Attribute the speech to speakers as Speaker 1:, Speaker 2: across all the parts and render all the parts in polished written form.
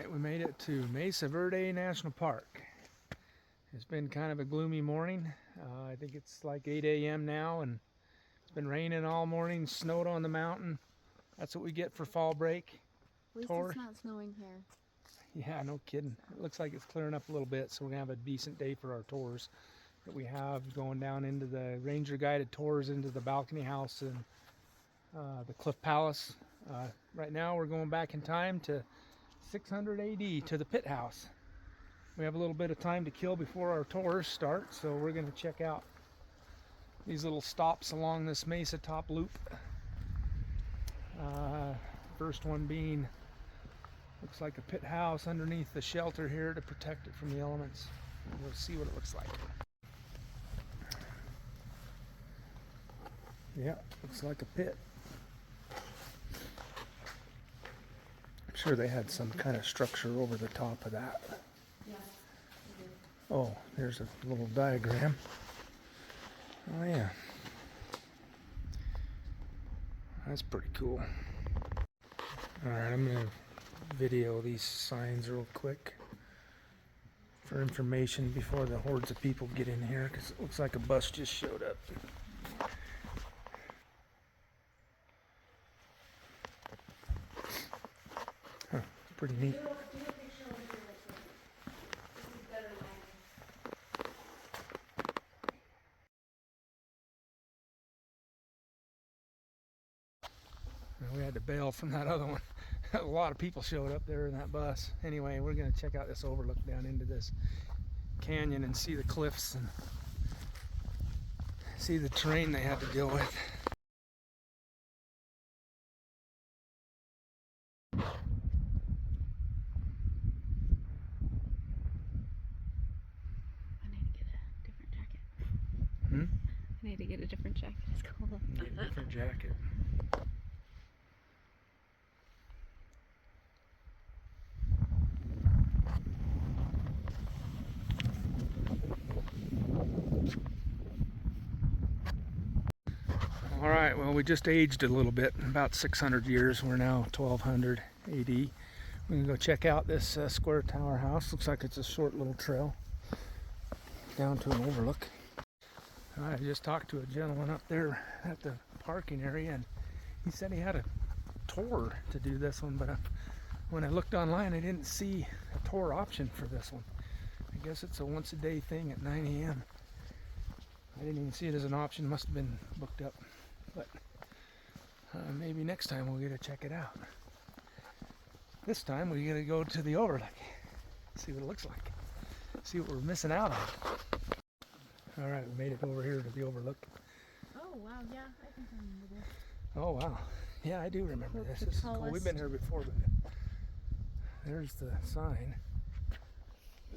Speaker 1: Alright, we made it to Mesa Verde National Park. It's been kind of a gloomy morning. I think it's like 8 a.m. now, and it's been raining all morning, snowed on the mountain. That's what we get for fall break.
Speaker 2: At least
Speaker 1: tour.
Speaker 2: it's not snowing here.
Speaker 1: Yeah, no kidding. It looks like it's clearing up a little bit, so we're going to have a decent day for our tours that we have going down into the ranger guided tours into the balcony house and the Cliff Palace. Right now we're going back in time to 600 AD to the pit house. We have a little bit of time to kill before our tours start, so we're going to check out these little stops along this Mesa top loop. First one being, looks like a pit house underneath the shelter here to protect it from the elements. We'll see what it looks like. Yeah, looks like a pit. I'm sure they had some kind of structure over the top of that.
Speaker 2: Yeah.
Speaker 1: Oh, there's a little diagram. Oh yeah. That's pretty cool. Alright, I'm going to video these signs real quick for information before the hordes of people get in here, because it looks like a bus just showed up. Huh, pretty neat. We had to bail from that other one. A lot of people showed up there in that bus. Anyway, we're going to check out this overlook down into this canyon and see the cliffs and see the terrain they had to deal with.
Speaker 2: I need to get a different jacket. It's cold.
Speaker 1: Get a different jacket. Alright, well, we just aged a little bit, about 600 years. We're now 1200 AD. We're going to go check out this square tower house. Looks like it's a short little trail down to an overlook. I just talked to a gentleman up there at the parking area, and he said he had a tour to do this one, but when I looked online I didn't see a tour option for this one. I guess it's a once a day thing at 9 a.m. I didn't even see it as an option, must have been booked up, but maybe next time we'll get to check it out. This time we gotta go to the overlook, see what it looks like, see what we're missing out on. Alright, we made it over here to the overlook.
Speaker 2: Oh wow, yeah, I think I remember this.
Speaker 1: Oh wow, yeah, I do remember this. This is cool. We've been here before, but there's the sign.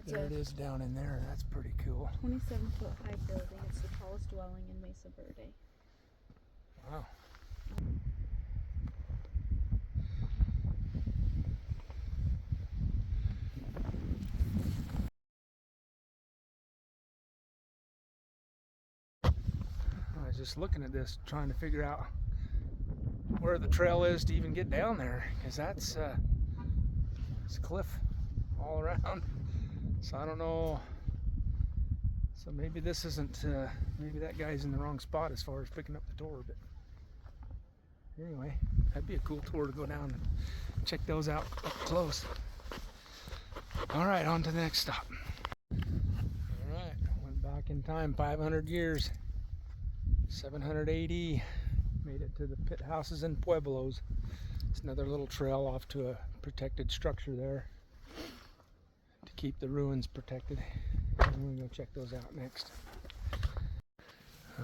Speaker 1: There it is down in there. That's pretty cool.
Speaker 2: 27-foot high building. It's the tallest dwelling in Mesa Verde.
Speaker 1: Wow. I was just looking at this, trying to figure out where the trail is to even get down there, because that's it's a cliff all around. So I don't know. So maybe this isn't. Maybe that guy's in the wrong spot as far as picking up the tour. But anyway, that'd be a cool tour to go down and check those out up close. All right, on to the next stop. All right, went back in time 500 years. 700 AD, made it to the pit houses and Pueblos. It's another little trail off to a protected structure there to keep the ruins protected. I'm going to go check those out next.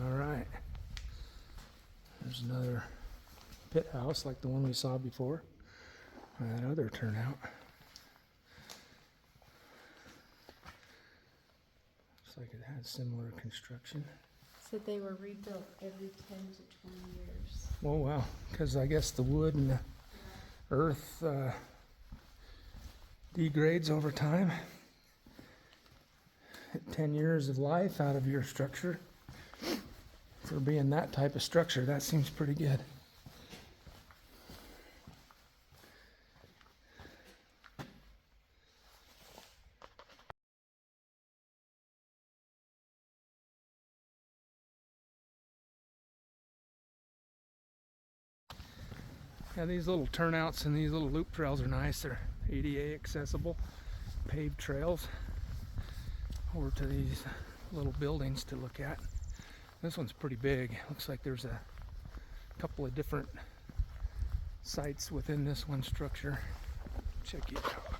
Speaker 1: Alright, there's another pit house like the one we saw before. That other turnout. Looks like it had similar construction.
Speaker 2: Said they were rebuilt every 10 to 20 years.
Speaker 1: Oh wow, because I guess the wood and the earth degrades over time. 10 years of life out of your structure. For being that type of structure, that seems pretty good. Yeah, these little turnouts and these little loop trails are nice. They're ADA accessible, paved trails over to these little buildings to look at. This one's pretty big. Looks like there's a couple of different sites within this one structure. Check it out.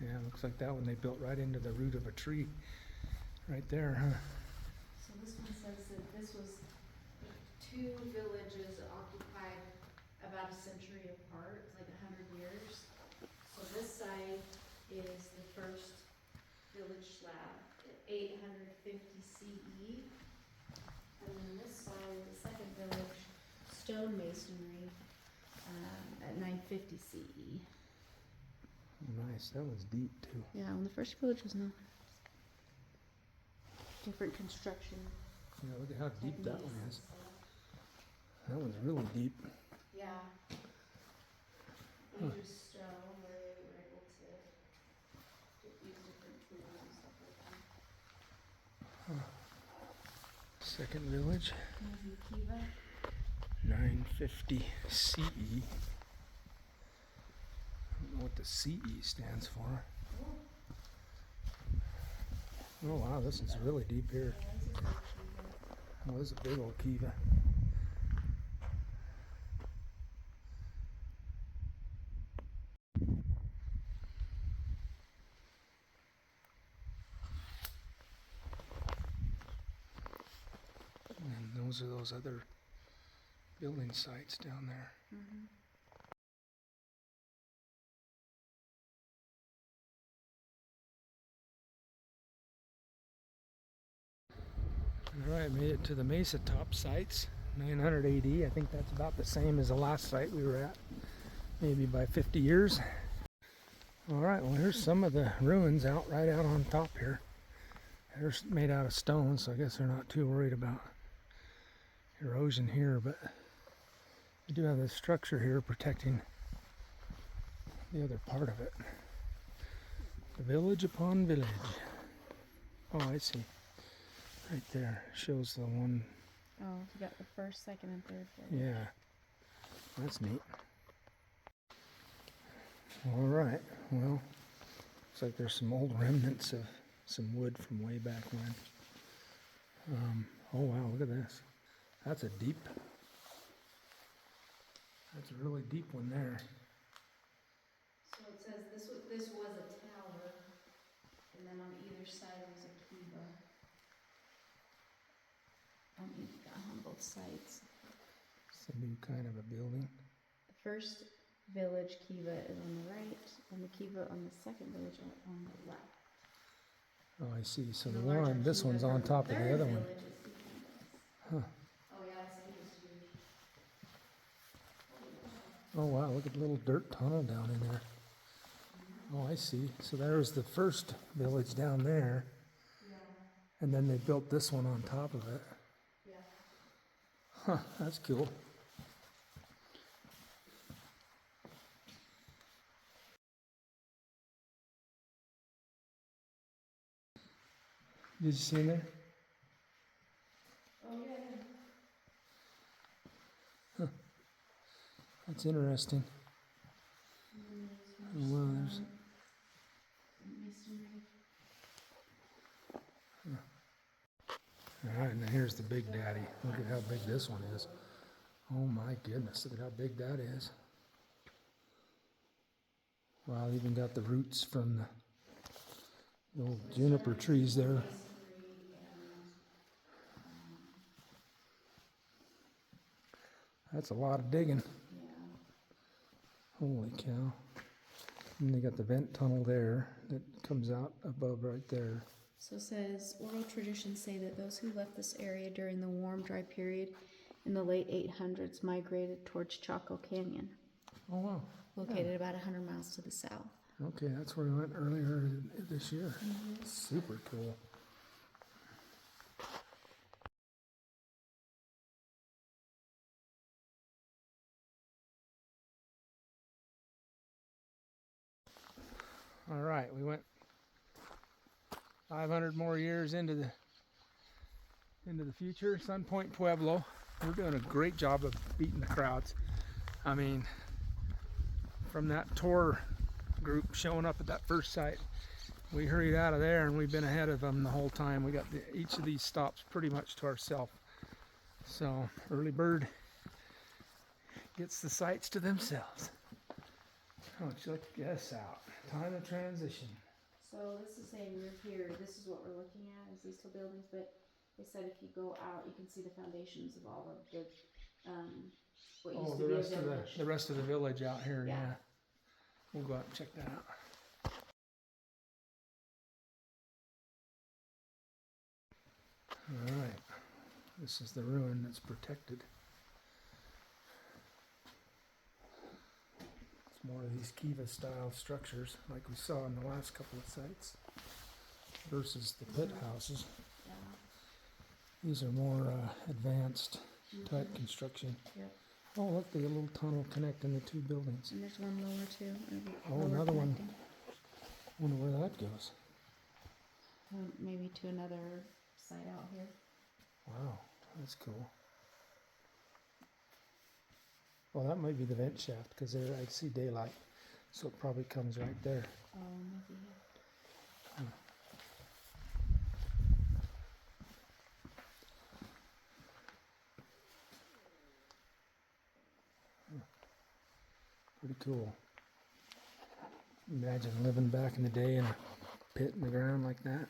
Speaker 1: Yeah, looks like that one they built right into the root of a tree. Right there, huh?
Speaker 2: So this one says that this was two villages occupied about a century apart, like 100 years. So this side is the first village slab at 850 CE. And then this side is the second village stone masonry at 950 CE.
Speaker 1: Nice, that one's deep too.
Speaker 2: Yeah, when the first village was not different construction.
Speaker 1: Yeah, look at how deep that one
Speaker 2: techniques and
Speaker 1: is.
Speaker 2: stuff.
Speaker 1: That one's really deep.
Speaker 2: Yeah.
Speaker 1: Huh.
Speaker 2: Ages stone where they were able to use different tools and stuff like that.
Speaker 1: Second village,
Speaker 2: Maybe Kiva.
Speaker 1: 950 CE. I don't know what the CE stands for. Oh wow, this is really deep here. Oh, this is a big old kiva. And those are those other building sites down there.
Speaker 2: Mm-hmm.
Speaker 1: Alright, made it to the Mesa top sites. 900 AD. I think that's about the same as the last site we were at. Maybe by 50 years. Alright, well here's some of the ruins right out on top here. They're made out of stone, so I guess they're not too worried about erosion here, but we do have this structure here protecting the other part of it. The village upon village. Oh, I see. Right there shows the one.
Speaker 2: Oh, you got the first, second, and third village.
Speaker 1: Yeah, that's neat. All right, well, looks like there's some old remnants of some wood from way back when. Oh wow, look at this. That's a deep. That's a really deep one there.
Speaker 2: So it says this was a tower, and then on either side was a kiva. On both sides.
Speaker 1: It's a new kind of a building.
Speaker 2: The first village kiva is on the right, and the kiva on the second village are on the left.
Speaker 1: Oh, I see. So
Speaker 2: And
Speaker 1: the
Speaker 2: larger
Speaker 1: one, this
Speaker 2: kiva
Speaker 1: one's
Speaker 2: for
Speaker 1: on top of the
Speaker 2: third
Speaker 1: other one.
Speaker 2: village is the kivas.
Speaker 1: Huh.
Speaker 2: Oh yeah, it's huge.
Speaker 1: Oh wow, look at the little dirt tunnel down in there. Oh, I see. So there's the first village down there,
Speaker 2: Yeah,
Speaker 1: and then they built this one on top of it.
Speaker 2: yeah.
Speaker 1: Huh, that's cool. Did you see in there?
Speaker 2: Oh yeah, yeah.
Speaker 1: That's interesting. Oh, wow, there's... Alright, now here's the Big Daddy. Look at how big this one is. Oh my goodness, look at how big that is. Wow, even got the roots from the old juniper trees there. That's a lot of digging. Holy cow. And they got the vent tunnel there that comes out above right there.
Speaker 2: So it says, oral traditions say that those who left this area during the warm, dry period in the late 800s migrated towards Chaco Canyon,
Speaker 1: Oh wow.
Speaker 2: located about 100 miles to the south.
Speaker 1: Okay, that's where we went earlier this year. Super cool. All right, we went 500 more years into the future. Sun Point Pueblo. We're doing a great job of beating the crowds. I mean, from that tour group showing up at that first site, we hurried out of there and we've been ahead of them the whole time. We got each of these stops pretty much to ourselves. So early bird gets the sites to themselves. Oh, check this out. Time of transition.
Speaker 2: So this is saying we're here, this is what we're looking at, is these two buildings, but they said if you go out, you can see the foundations of all of the, what used to be a village.
Speaker 1: The rest of the village out here,
Speaker 2: Yeah.
Speaker 1: yeah. We'll go out and check that out. All right, this is the ruin that's protected. It's more of these Kiva style structures like we saw in the last couple of sites versus the pit houses.
Speaker 2: Yeah.
Speaker 1: These are more advanced type construction.
Speaker 2: Yep.
Speaker 1: Oh, look, there's a little tunnel connecting the two buildings.
Speaker 2: And there's one lower too.
Speaker 1: Oh, another one. I wonder where that goes.
Speaker 2: Maybe to another site out here.
Speaker 1: Wow, that's cool. Well, that might be the vent shaft because there I see daylight, so it probably comes right there.
Speaker 2: Oh, maybe.
Speaker 1: Pretty cool. Imagine living back in the day in a pit in the ground like that.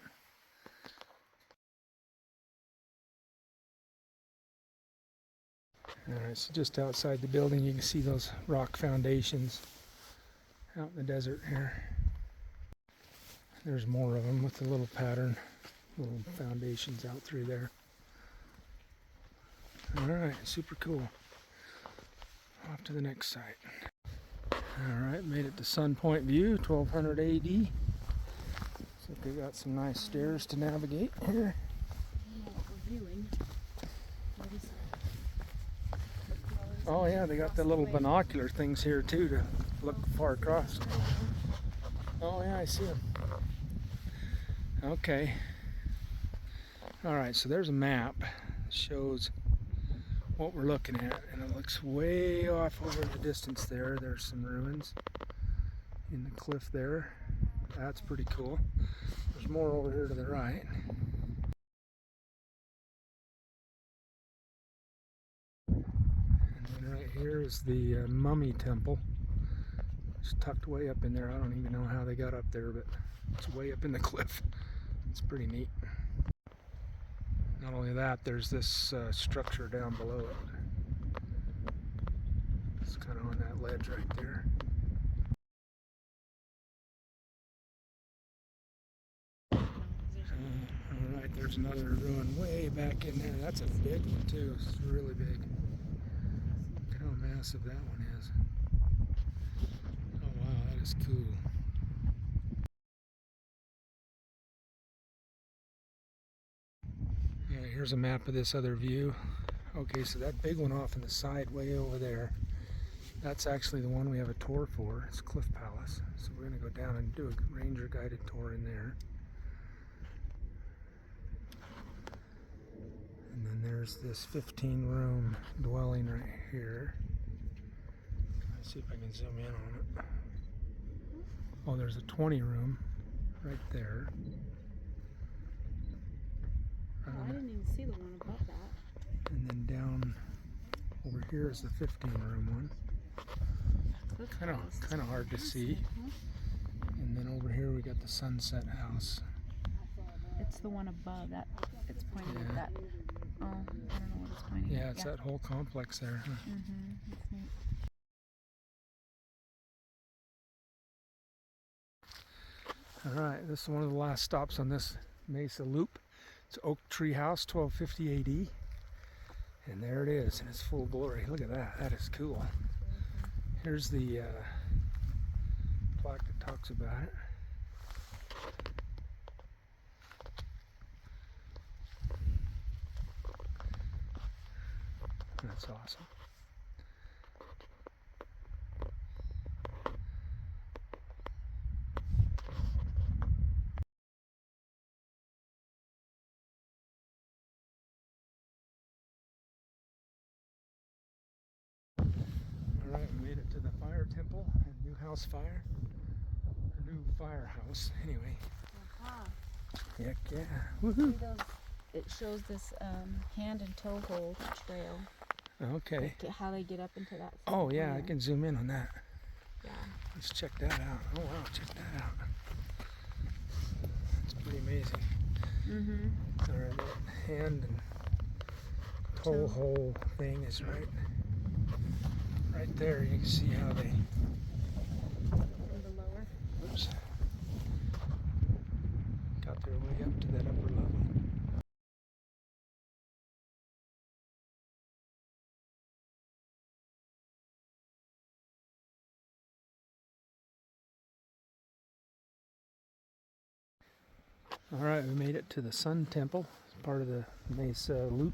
Speaker 1: Alright, so just outside the building you can see those rock foundations out in the desert here. There's more of them with the little pattern, little foundations out through there. Alright, super cool. Off to the next site. Alright, made it to Sun Point View, 1200 AD. Looks like they got some nice stairs to navigate here. Oh yeah, they got the little binocular things here too to look far across. Oh yeah, I see them. Okay. Alright, so there's a map that shows what we're looking at, and it looks way off over in the distance there. There's some ruins in the cliff there. That's pretty cool. There's more over here to the right. And then right here is the mummy temple. It's tucked way up in there. I don't even know how they got up there, but it's way up in the cliff. It's pretty neat. Not only that, there's this structure down below it. It's kind of on that ledge right there. Alright, there's another ruin way back in there. That's a big one too. It's really big. Look how massive that one is. Oh wow, that is cool. Yeah, here's a map of this other view. Okay, so that big one off in the side way over there, that's actually the one we have a tour for. It's Cliff Palace. So we're going to go down and do a ranger guided tour in there. And then there's this 15-room dwelling right here. Let's see if I can zoom in on it. Oh, there's a 20-room right there.
Speaker 2: Oh, I didn't even see the one above that.
Speaker 1: And then down over here is the 15-room one. Kind of hard to see. And then over here we got the Sunset House.
Speaker 2: It's the one above that. It's pointing at that. Oh, I don't know what it's pointing at.
Speaker 1: Yeah, it's that whole complex there. Huh?
Speaker 2: That's neat.
Speaker 1: All right, this is one of the last stops on this Mesa loop. It's Oak Treehouse, 1250 AD. And there it is in its full glory. Look at that. That is cool. Here's the plaque that talks about it. That's awesome. house fire. A new firehouse. Anyway.
Speaker 2: Aha.
Speaker 1: Heck yeah.
Speaker 2: See
Speaker 1: Woohoo.
Speaker 2: those, it shows this hand and toe hold trail.
Speaker 1: Okay.
Speaker 2: Like how they get up into that.
Speaker 1: Oh yeah, I
Speaker 2: corner.
Speaker 1: can zoom in on that.
Speaker 2: Yeah.
Speaker 1: Let's check that out. Oh wow, check that out. It's pretty amazing.
Speaker 2: Mm-hmm.
Speaker 1: Alright, that hand and toe hole thing is right there. You can see how they.
Speaker 2: From the lower.
Speaker 1: Oops. Got their way up to that upper level. Alright, we made it to the Sun Temple. It's part of the Mesa Loop.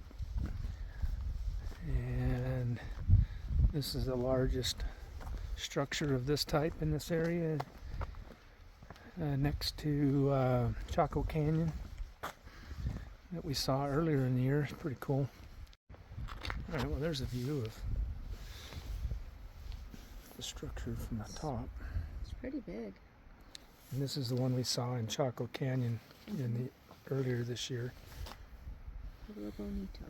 Speaker 1: And this is the largest structure of this type in this area. Next to Chaco Canyon that we saw earlier in the year. It's pretty cool. Alright, well there's a view of the structure from the top.
Speaker 2: It's pretty big.
Speaker 1: And this is the one we saw in Chaco Canyon in the earlier this year.
Speaker 2: Pueblo bonito.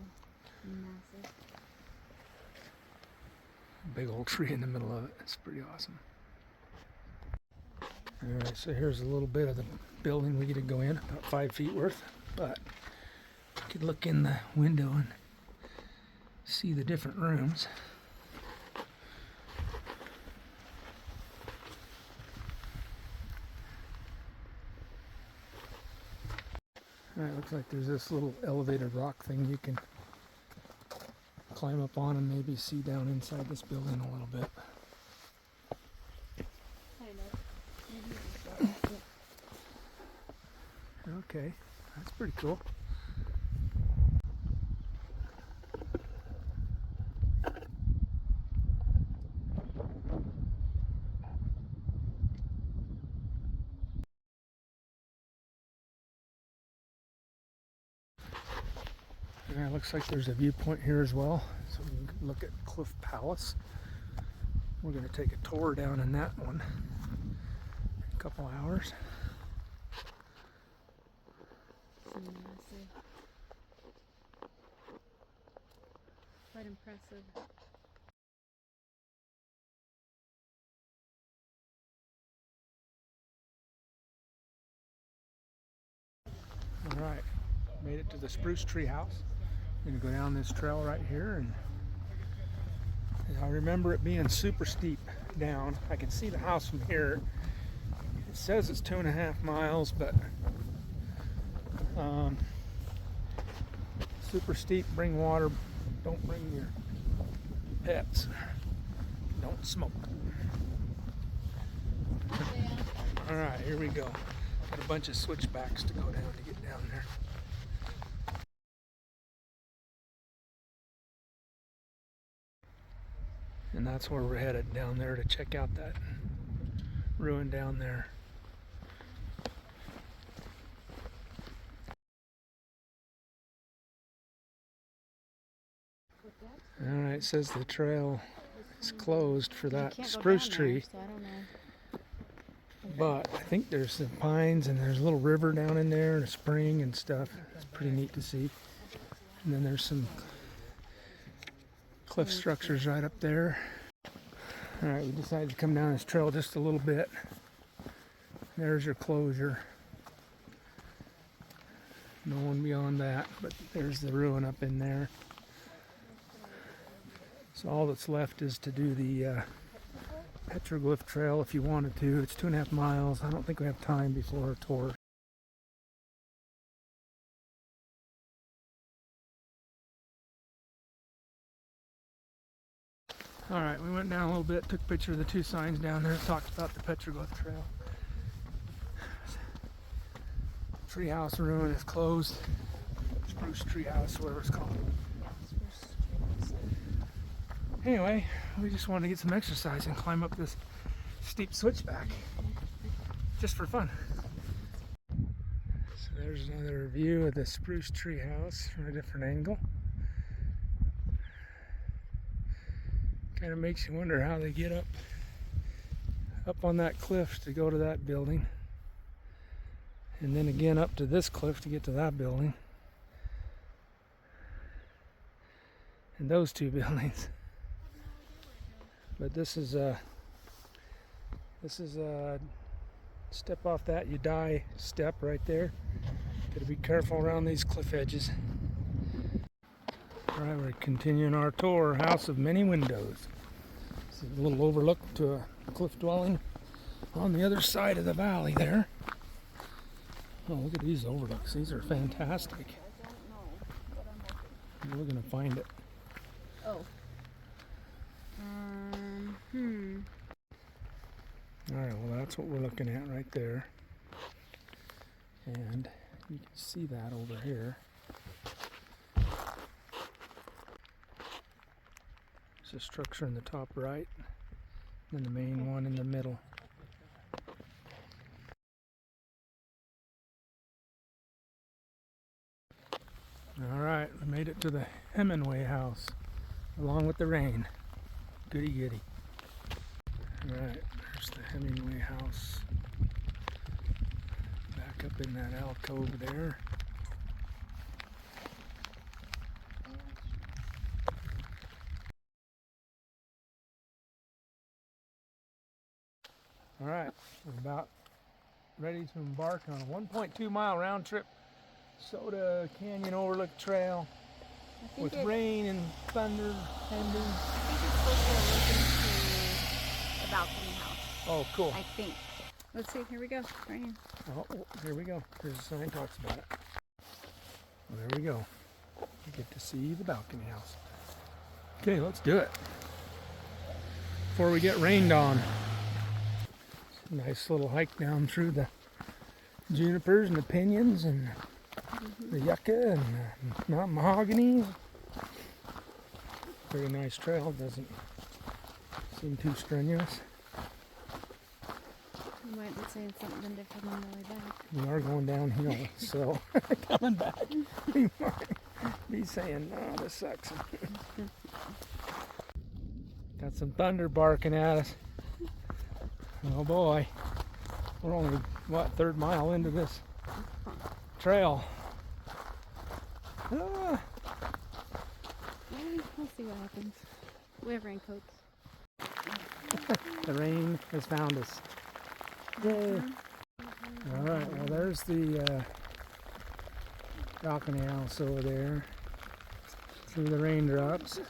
Speaker 2: Massive.
Speaker 1: Big old tree in the middle of it. It's pretty awesome. Alright, so here's a little bit of the building we get to go in, about 5 feet worth. But you could look in the window and see the different rooms. Alright, looks like there's this little elevated rock thing you can climb up on and maybe see down inside this building a little bit. Okay, that's pretty cool. And it looks like there's a viewpoint here as well, so we can look at Cliff Palace. We're going to take a tour down in that one in a couple hours.
Speaker 2: Massive. Quite impressive.
Speaker 1: Alright, made it to the Spruce Treehouse. I'm going to go down this trail right here, and I remember it being super steep down. I can see the house from here. It says it's 2.5 miles, but super steep. Bring water. Don't bring your pets. Don't smoke. Alright, here we go. Got a bunch of switchbacks to go down to get down there. And that's where we're headed, down there to check out that ruin down there. Alright, it says the trail is closed for that spruce tree.
Speaker 2: So I don't know.
Speaker 1: But I think there's some pines and there's a little river down in there and a spring and stuff. It's pretty neat to see. And then there's some cliff structures right up there. Alright, we decided to come down this trail just a little bit. There's your closure. No one beyond that, but there's the ruin up in there. So all that's left is to do the petroglyph trail if you wanted to. It's 2.5 miles. I don't think we have time before our tour. Alright, we went down a little bit, took a picture of the 2 signs down there, talked about the petroglyph trail. Treehouse ruin is closed. Spruce Treehouse, whatever it's called. Anyway, we just wanted to get some exercise and climb up this steep switchback, just for fun. So there's another view of the Spruce Treehouse from a different angle. Kind of makes you wonder how they get up up on that cliff to go to that building. And then again up to this cliff to get to that building. And those two buildings. But this is a step off that you die step right there. Gotta be careful around these cliff edges. Alright, we're continuing our tour. House of many windows. This is a little overlook to a cliff dwelling on the other side of the valley there. Oh, look at these overlooks. These are fantastic. We're gonna find it.
Speaker 2: Oh.
Speaker 1: Alright, well that's what we're looking at right there. And you can see that over here. There's a structure in the top right, and the main one in the middle. Alright, we made it to the Hemingway house, along with the rain. Goody goody. Alright, there's the Hemingway house. Back up in that alcove there. Alright, we're about ready to embark on a 1.2 mile round trip Soda Canyon Overlook Trail with rain and thunder pending.
Speaker 2: I think it's supposed to look into the balcony house.
Speaker 1: Oh, cool.
Speaker 2: I think. Let's see, here we go. Right here.
Speaker 1: Oh, here we go. Here's a sign talks about it. Well, there we go. You get to see the balcony house. Okay, let's do it. Before we get rained on. Nice little hike down through the junipers and the pinions and the yucca and the mountain mahogany. Very nice trail. Doesn't seem too strenuous.
Speaker 2: You might be saying something different on the way back.
Speaker 1: We are going downhill, so coming back, we might be saying, "No, this sucks." Got some thunder barking at us. Oh boy, we're only, what, third mile into this trail.
Speaker 2: We'll see what happens. We have raincoats.
Speaker 1: The rain has found us. Yay. Alright, well there's the balcony house over there. See the raindrops.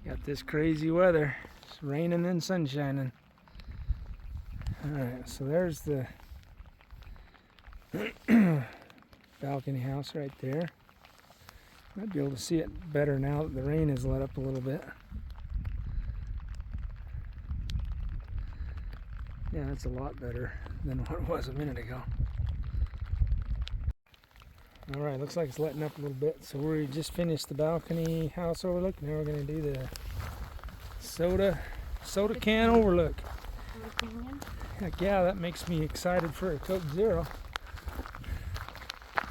Speaker 1: Got this crazy weather. It's raining and sun shining. Alright, so there's the balcony house right there. Might be able to see it better now that the rain has let up a little bit. Yeah, that's a lot better than what it was a minute ago. Alright, looks like it's letting up a little bit. So we just finished the balcony house overlook. Now we're going to do the soda can overlook. Heck yeah, that makes me excited for a Coke Zero.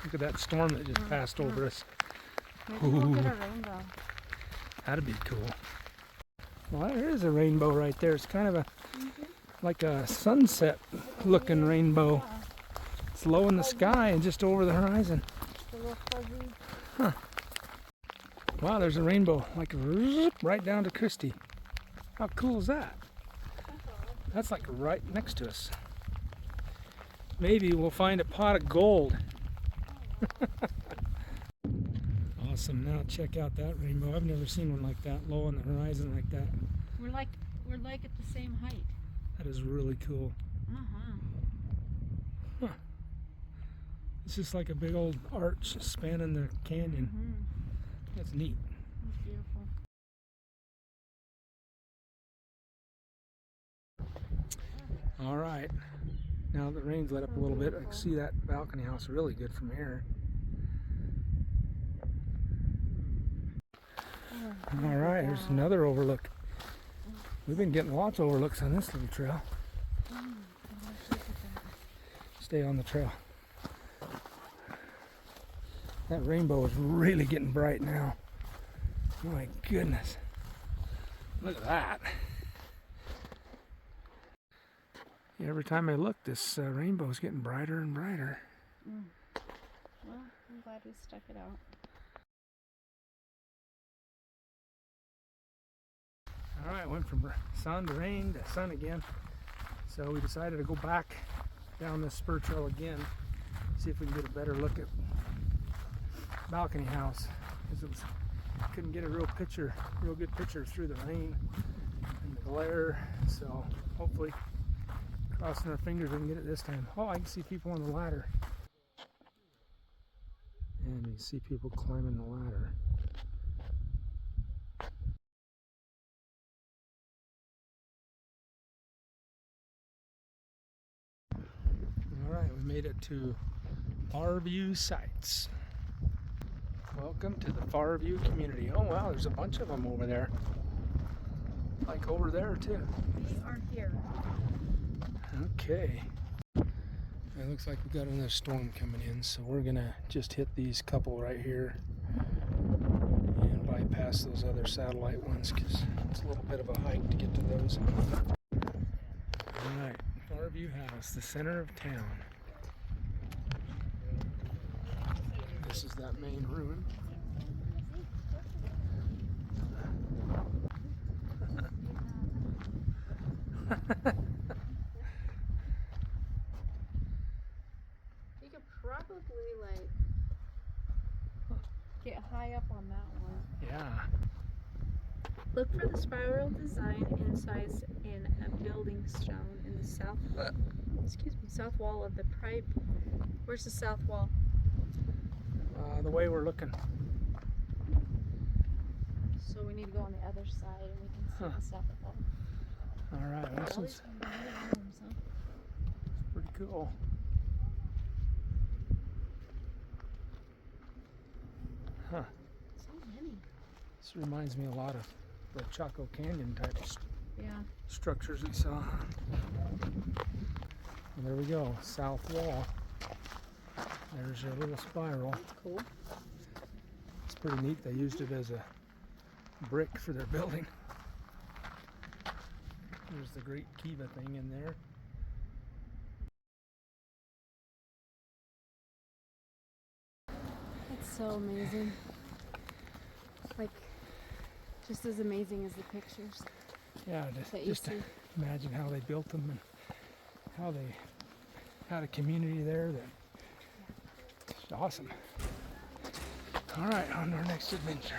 Speaker 1: Look at that storm that just passed over us.
Speaker 2: Maybe we'll get a rainbow.
Speaker 1: That'd be cool. Well, there is a rainbow right there. It's kind of a like a sunset looking rainbow. It's low in the sky and just over the horizon. Huh. Wow, there's a rainbow like right down to Christie. How cool is that? That's like right next to us. Maybe we'll find a pot of gold. Awesome. Now check out that rainbow. I've never seen one like that, low on the horizon like that.
Speaker 2: We're like at the same height.
Speaker 1: That is really cool. Huh. It's just like a big old arch spanning the canyon. That's neat.
Speaker 2: That's beautiful.
Speaker 1: All right. Now that the rain's let up a little bit, I can see that balcony house really good from here. All right, here's another overlook. We've been getting lots of overlooks on this little trail. Stay on the trail. That rainbow is really getting bright now. My goodness. Look at that. Every time I look, this rainbow's getting brighter and brighter.
Speaker 2: Well, I'm glad we stuck it out.
Speaker 1: Alright, went from sun to rain to sun again. So we decided to go back down this spur trail again, see if we can get a better look at balcony house. Because couldn't get a real good picture through the rain and the glare. So hopefully, crossing our fingers, we can get it this time. Oh, I can see people on the ladder. And you can see people climbing the ladder. Alright, we made it to Farview Sites. Welcome to the Farview community. Oh wow, there's a bunch of them over there. Like over there too.
Speaker 2: We are here.
Speaker 1: Okay. It looks like we got another storm coming in, so we're gonna just hit these couple right here and bypass those other satellite ones because it's a little bit of a hike to get to those. Alright, Farview House, the center of town. This is that main ruin.
Speaker 2: You could probably like get high up on that one.
Speaker 1: Yeah.
Speaker 2: Look for the spiral design incised in a building stone in the south wall of the pipe. Where's the south wall?
Speaker 1: The way we're looking.
Speaker 2: So we need to go on the other side and we can see the south wall.
Speaker 1: Alright, well, this one's pretty cool. Huh.
Speaker 2: So many.
Speaker 1: This reminds me a lot of the Chaco Canyon type
Speaker 2: Yeah.
Speaker 1: structures we saw. And there we go, south wall. There's your little spiral.
Speaker 2: That's cool.
Speaker 1: It's pretty neat. They used it as a brick for their building. There's the Great Kiva thing in there.
Speaker 2: It's so amazing. Like, just as amazing as the pictures.
Speaker 1: Yeah,
Speaker 2: that you
Speaker 1: just
Speaker 2: see.
Speaker 1: imagine how they built them and how they had a community there that it's awesome. All right, on to our next adventure.